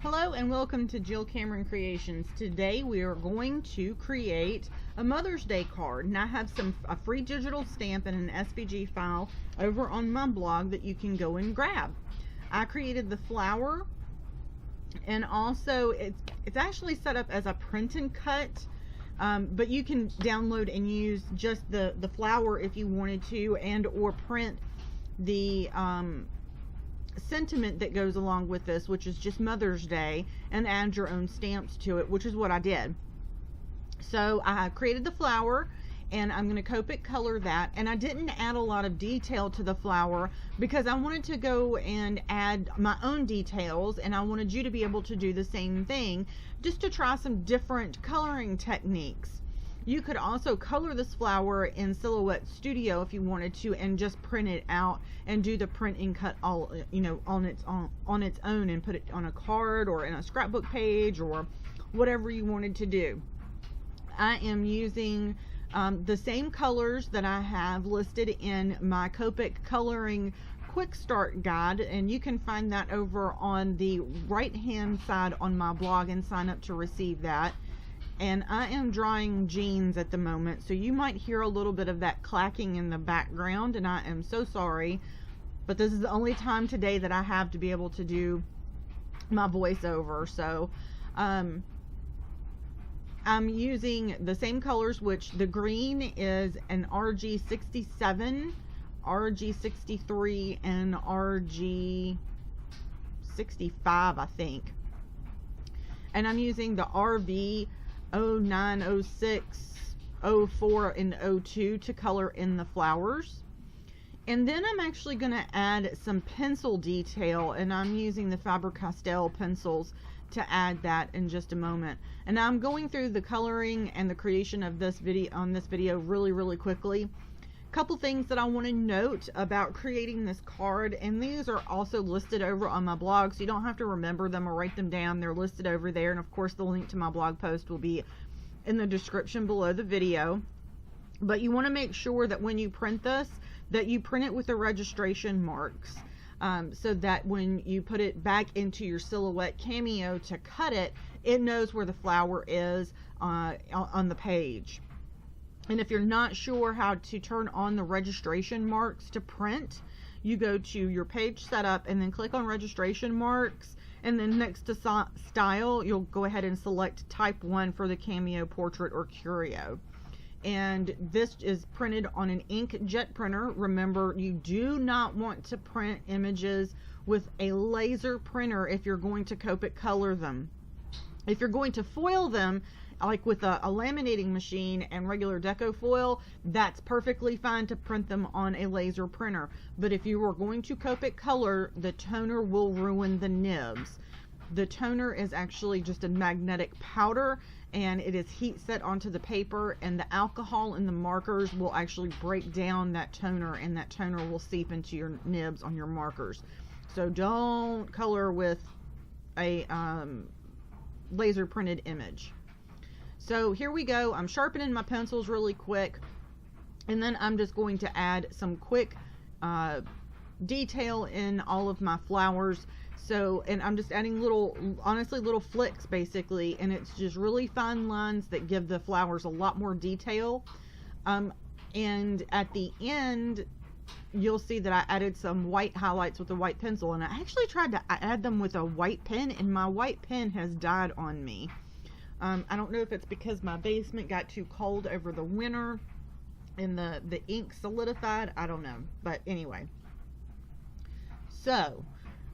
Hello and welcome to Jill Cameron Creations. Today we are going to create a Mother's Day card, and I have a free digital stamp and an SVG file over on my blog that you can go and grab. I created the flower, and also it's actually set up as a print and cut, but you can download and use just the flower if you wanted to, and or print the sentiment that goes along with this, which is just Mother's Day, and add your own stamps to it, which is what I did. So I created the flower, and I'm going to Copic color that, and I didn't add a lot of detail to the flower because I wanted to go and add my own details, and I wanted you to be able to do the same thing, just to try some different coloring techniques. You could also color this flower in Silhouette Studio if you wanted to, and just print it out and do the print and cut all, on its own, and put it on a card or in a scrapbook page or whatever you wanted to do. I am using the same colors that I have listed in my Copic coloring quick start guide, and you can find that over on the right hand side on my blog and sign up to receive that. And I am drying jeans at the moment, so you might hear a little bit of that clacking in the background, and I am so sorry, but this is the only time today that I have to be able to do my voiceover. So I'm using the same colors, which the green is an RG67, RG63, and RG65, I think. And I'm using the RV 09, 06, 04, and 02 to color in the flowers. And then I'm actually going to add some pencil detail, and I'm using the Faber-Castell pencils to add that in just a moment. And I'm going through the coloring and the creation of this video really quickly. Couple things that I want to note about creating this card, and these are also listed over on my blog, so you don't have to remember them or write them down. They're listed over there, and of course the link to my blog post will be in the description below the video. But you want to make sure that when you print this, that you print it with the registration marks, so that when you put it back into your Silhouette Cameo to cut it, it knows where the flower is on the page. And if you're not sure how to turn on the registration marks to print, you go to your page setup and then click on registration marks, and then next to style, you'll go ahead and select type 1 for the Cameo, Portrait, or Curio. And this is printed on an inkjet printer. Remember, you do not want to print images with a laser printer if you're going to Copic color them. If you're going to foil them, like with a laminating machine and regular deco foil, that's perfectly fine to print them on a laser printer. But if you are going to Copic color, the toner will ruin the nibs. The toner is actually just a magnetic powder, and it is heat set onto the paper, and the alcohol in the markers will actually break down that toner, and that toner will seep into your nibs on your markers. So don't color with a laser printed image. So here we go. I'm sharpening my pencils really quick, and then I'm just going to add some quick detail in all of my flowers. So, and I'm just adding honestly little flicks basically, and it's just really fine lines that give the flowers a lot more detail. And at the end, you'll see that I added some white highlights with a white pencil, and I actually tried to add them with a white pen, and my white pen has died on me. I don't know if it's because my basement got too cold over the winter and the ink solidified. I don't know. But anyway. So,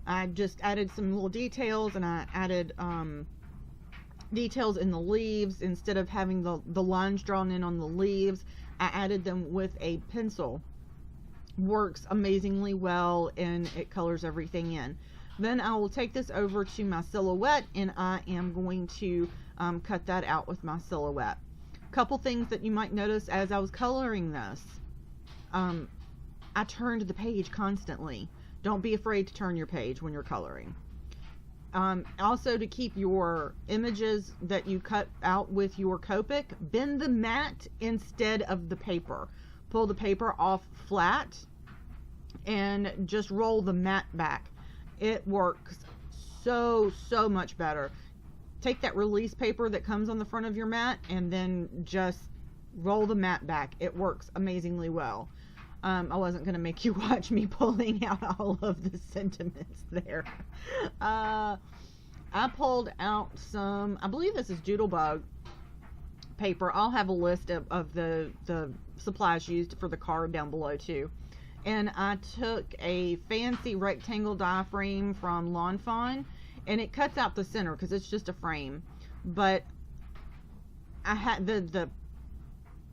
I just added some little details, and I added details in the leaves. Instead of having the lines drawn in on the leaves, I added them with a pencil. Works amazingly well, and it colors everything in. Then I will take this over to my Silhouette, and I am going to cut that out with my Silhouette. Couple things that you might notice as I was coloring this. I turned the page constantly. Don't be afraid to turn your page when you're coloring. Also, to keep your images that you cut out with your Copic, bend the mat instead of the paper. Pull the paper off flat and just roll the mat back. It works so much better. Take that release paper that comes on the front of your mat and then just roll the mat back. It works amazingly well. I wasn't going to make you watch me pulling out all of the sentiments there. I pulled out some, I believe this is Doodlebug paper. I'll have a list of the supplies used for the card down below too. And I took a fancy rectangle die frame from Lawn Fawn, and it cuts out the center because it's just a frame. But I had the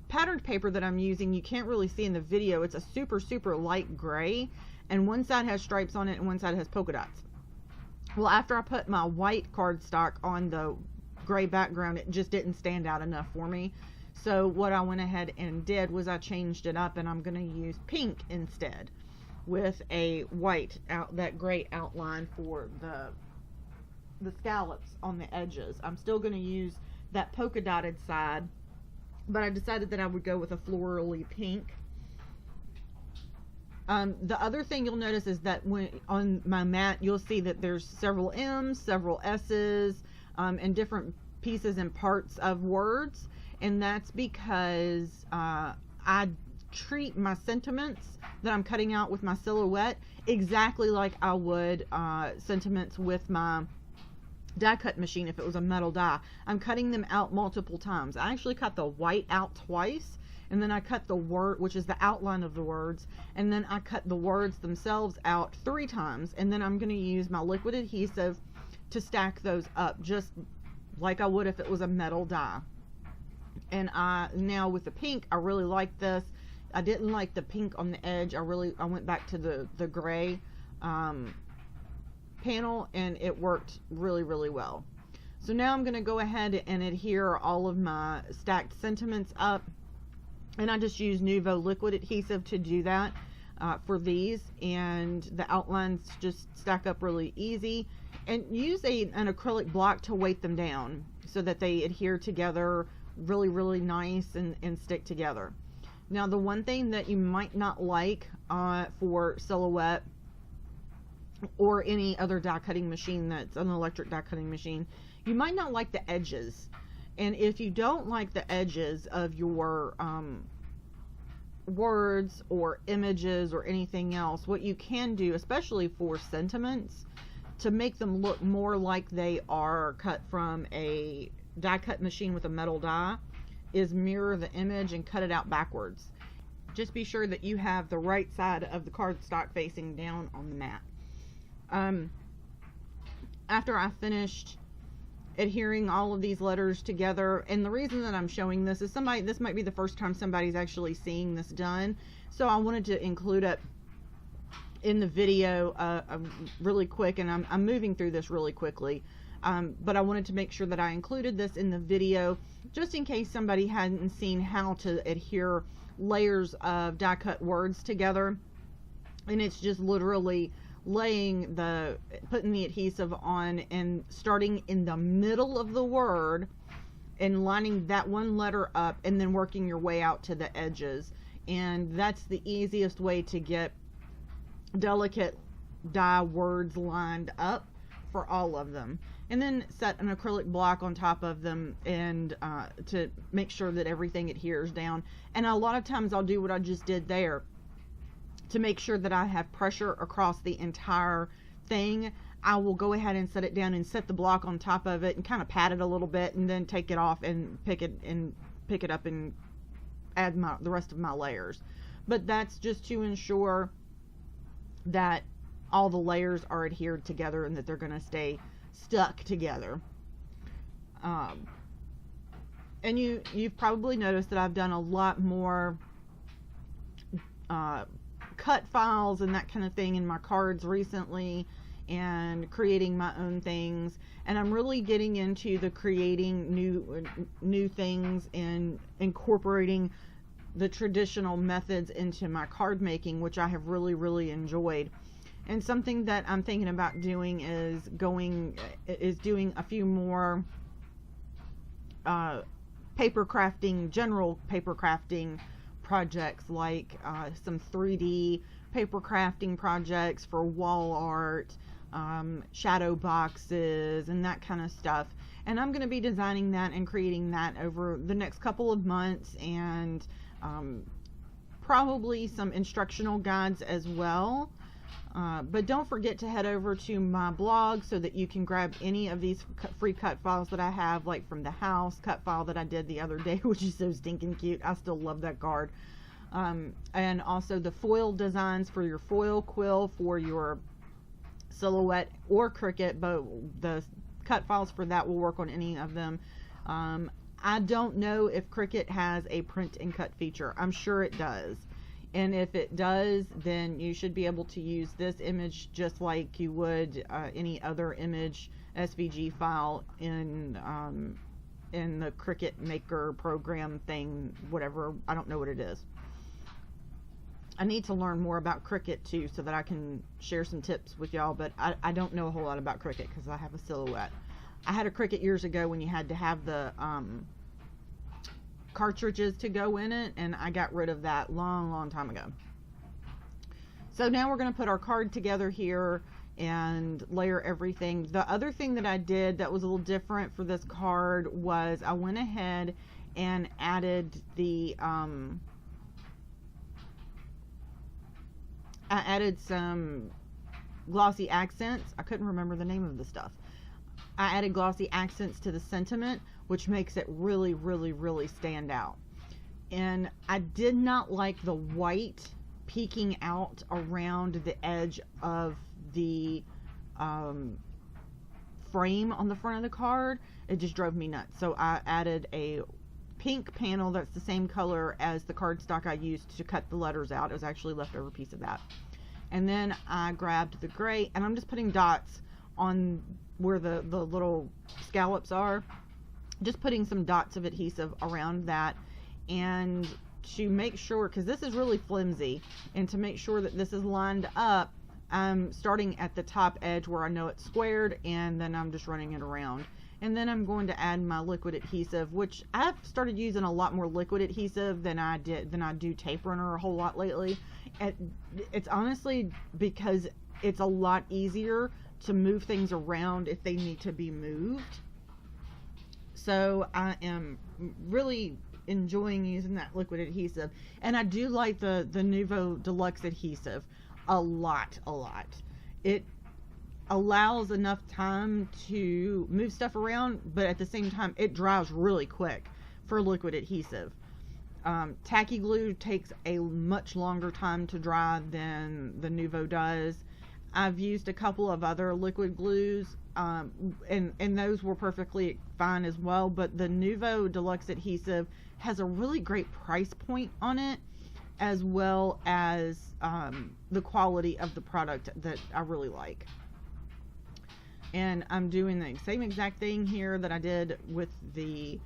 patterned paper that I'm using, you can't really see in the video. It's a super light gray, and one side has stripes on it and one side has polka dots. Well, after I put my white cardstock on the gray background, it just didn't stand out enough for me. So what I went ahead and did was I changed it up, and I'm going to use pink instead with a white that gray outline for the scallops on the edges. I'm still going to use that polka dotted side, but I decided that I would go with a florally pink. The other thing you'll notice is that when on my mat, you'll see that there's several M's, several S's, and different pieces and parts of words. And that's because I treat my sentiments that I'm cutting out with my silhouette exactly like I would sentiments with my die cut machine if it was a metal die. I'm cutting them out multiple times. I actually cut the white out twice, and then I cut the word, which is the outline of the words, and then I cut the words themselves out 3 times, and then I'm going to use my liquid adhesive to stack those up just like I would if it was a metal die. And now with the pink, I really like this. I didn't like the pink on the edge. I went back to the gray panel, and it worked really well. So now I'm going to go ahead and adhere all of my stacked sentiments up, and I just use Nuvo liquid adhesive to do that for these, and the outlines just stack up really easy. And use an acrylic block to weight them down so that they adhere together really nice and stick together. Now, the one thing that you might not like for silhouette or any other die cutting machine that's an electric die cutting machine, you might not like the edges. And if you don't like the edges of your words or images or anything else, what you can do, especially for sentiments, to make them look more like they are cut from a die cut machine with a metal die, is mirror the image and cut it out backwards. Just be sure that you have the right side of the cardstock facing down on the mat. After I finished adhering all of these letters together, and the reason that I'm showing this is this might be the first time somebody's actually seeing this done, so I wanted to include it in the video really quick, and I'm moving through this really quickly. But I wanted to make sure that I included this in the video just in case somebody hadn't seen how to adhere layers of die cut words together. And it's just literally putting the adhesive on and starting in the middle of the word and lining that one letter up and then working your way out to the edges. And that's the easiest way to get delicate die words lined up for all of them. And then set an acrylic block on top of them and to make sure that everything adheres down. And a lot of times I'll do what I just did there to make sure that I have pressure across the entire thing. I will go ahead and set it down and set the block on top of it and kind of pat it a little bit, and then take it off and pick it up and add the rest of my layers. But that's just to ensure that all the layers are adhered together and that they're going to stay stuck together. And you've probably noticed that I've done a lot more cut files and that kind of thing in my cards recently, and creating my own things. And I'm really getting into the creating new things and incorporating the traditional methods into my card making, which I have really enjoyed. And something that I'm thinking about doing is doing a few more general paper crafting projects, like some 3D paper crafting projects for wall art, shadow boxes and that kind of stuff. And I'm going to be designing that and creating that over the next couple of months, and probably some instructional guides as well. But don't forget to head over to my blog so that you can grab any of these free cut files that I have, like from the house cut file that I did the other day, which is so stinking cute. I still love that card. And also the foil designs for your foil quill for your silhouette or Cricut, but the cut files for that will work on any of them. I don't know if Cricut has a print and cut feature. I'm sure it does. And if it does, then you should be able to use this image just like you would any other image SVG file in the Cricut Maker program thing, whatever. I don't know what it is. I need to learn more about Cricut too, so that I can share some tips with y'all, but I don't know a whole lot about Cricut because I have a silhouette. I had a Cricut years ago when you had to have the cartridges to go in it, and I got rid of that long time ago. So now we're going to put our card together here and layer everything. The other thing that I did that was a little different for this card was I went ahead and added the I added some glossy accents. I couldn't remember the name of the stuff. I added glossy accents to the sentiment, which makes it really stand out. And I did not like the white peeking out around the edge of the frame on the front of the card. It just drove me nuts. So I added a pink panel that's the same color as the cardstock I used to cut the letters out. It was actually a leftover piece of that. And then I grabbed the gray, and I'm just putting dots on where the little scallops are. Just putting some dots of adhesive around that, and to make sure, because this is really flimsy, and to make sure that this is lined up, I'm starting at the top edge where I know it's squared, and then I'm just running it around. And then I'm going to add my liquid adhesive, which I've started using a lot more liquid adhesive than I do tape runner a whole lot lately. It's honestly because it's a lot easier to move things around if they need to be moved. So I am really enjoying using that liquid adhesive, and I do like the Nuvo Deluxe adhesive a lot. It allows enough time to move stuff around, but at the same time it dries really quick for liquid adhesive. Tacky glue takes a much longer time to dry than the Nuvo does. I've used a couple of other liquid glues, and those were perfectly fine as well, but the Nuvo Deluxe adhesive has a really great price point on it, as well as the quality of the product that I really like. And I'm doing the same exact thing here that I did with the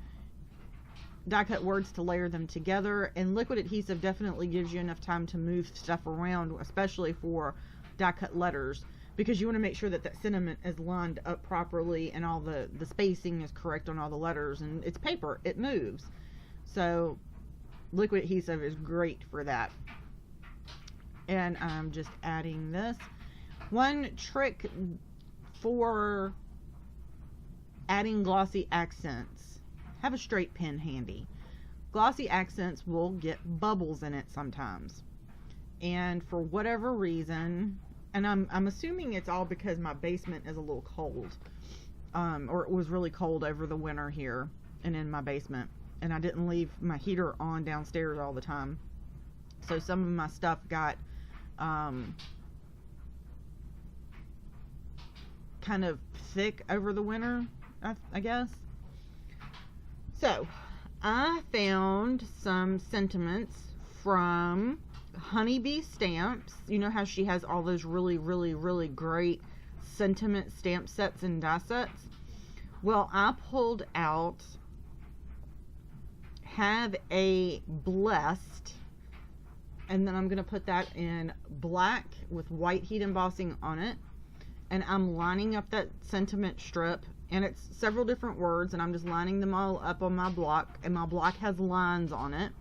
die cut words to layer them together. And liquid adhesive definitely gives you enough time to move stuff around, especially for die cut letters, because you want to make sure that that sentiment is lined up properly and all the spacing is correct on all the letters. And it's paper, it moves. So liquid adhesive is great for that. And I'm just adding this. One trick for adding glossy accents: have a straight pen handy. Glossy accents will get bubbles in it sometimes, and for whatever reason, and I'm assuming it's all because my basement is a little cold, or it was really cold over the winter here and in my basement, and I didn't leave my heater on downstairs all the time, so some of my stuff got kind of thick over the winter, I guess. So I found some sentiments from Honeybee Stamps. You know how she has all those really great sentiment stamp sets and die sets? Well, I pulled out Have a Blessed, and then I'm going to put that in black with white heat embossing on it. And I'm lining up that sentiment strip, and it's several different words, and I'm just lining them all up on my block, and my block has lines on it,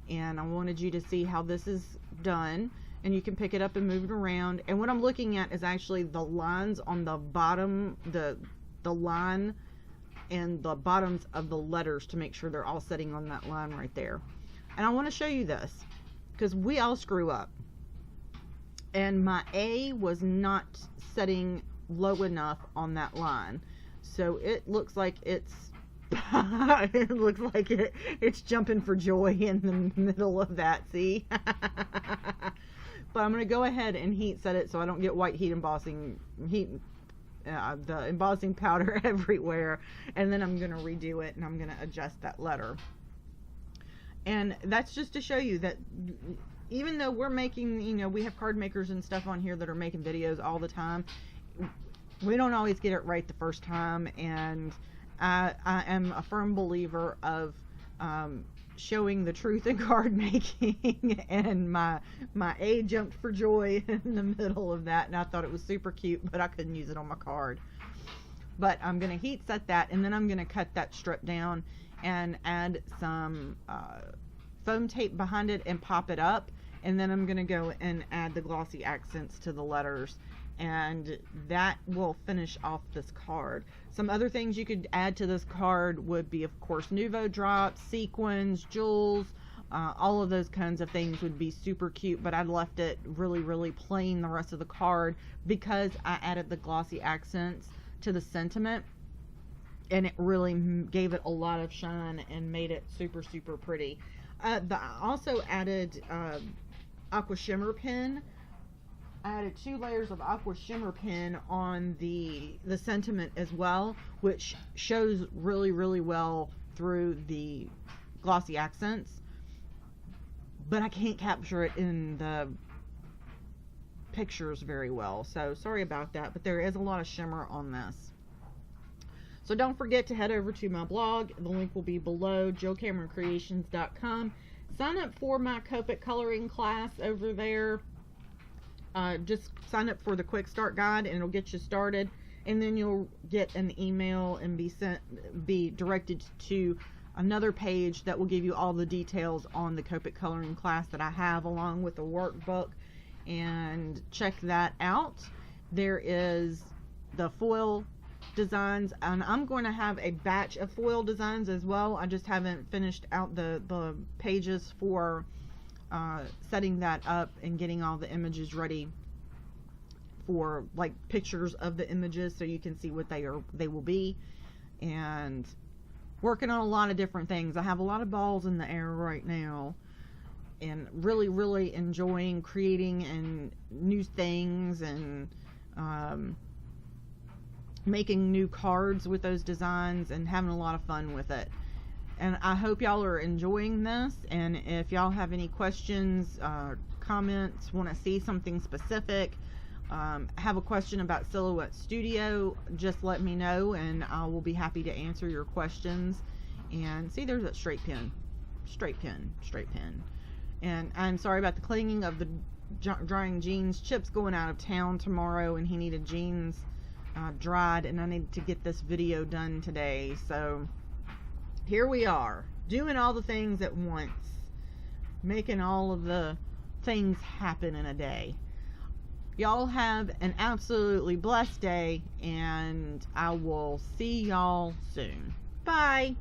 and I wanted you to see how this is done. and you can pick it up and move it around. And what I'm looking at is actually the lines on the bottom, the line and the bottoms of the letters, to make sure they're all sitting on that line right there. And I want to show you this because we all screw up, and my A was not setting low enough on that line, so it looks like it's it looks like it's jumping for joy in the middle of that, see? But I'm going to go ahead and heat set it so I don't get white the embossing powder everywhere, and then I'm going to redo it, and I'm going to adjust that letter. And that's just to show you that even though we're making, you know, we have card makers and stuff on here that are making videos all the time, we don't always get it right the first time. And I am a firm believer of showing the truth in card making, and my A jumped for joy in the middle of that, and I thought it was super cute, but I couldn't use it on my card. But I'm going to heat set that, and then I'm going to cut that strip down and add some foam tape behind it and pop it up, and then I'm going to go and add the glossy accents to the letters, and that will finish off this card. Some other things you could add to this card would be, of course, Nouveau drops, sequins, jewels, all of those kinds of things would be super cute, but I left it really, really plain the rest of the card because I added the glossy accents to the sentiment, and it really gave it a lot of shine and made it super, super pretty. I also added aqua shimmer pen. I added 2 layers of aqua shimmer pen on the sentiment as well, which shows really, really well through the glossy accents, but I can't capture it in the pictures very well, so sorry about that, but there is a lot of shimmer on this. So don't forget to head over to my blog. The link will be below, JillCameronCreations.com. Sign up for my Copic coloring class over there. Just sign up for the quick start guide and it'll get you started, and then you'll get an email and be directed to another page that will give you all the details on the Copic coloring class that I have, along with the workbook, and check that out. There is the foil designs, and I'm going to have a batch of foil designs as well. I just haven't finished out the pages for setting that up and getting all the images ready for, like, pictures of the images so you can see what they will be, and working on a lot of different things. I have a lot of balls in the air right now, and really, really enjoying creating and new things, and making new cards with those designs and having a lot of fun with it. And I hope y'all are enjoying this, and if y'all have any questions, comments, want to see something specific, have a question about Silhouette Studio, just let me know and I will be happy to answer your questions. And see, there's that straight pin. And I'm sorry about the clinging of the drying jeans. Chip's going out of town tomorrow and he needed jeans dried, and I need to get this video done today, so here we are, doing all the things at once, making all of the things happen in a day. Y'all have an absolutely blessed day, and I will see y'all soon. Bye.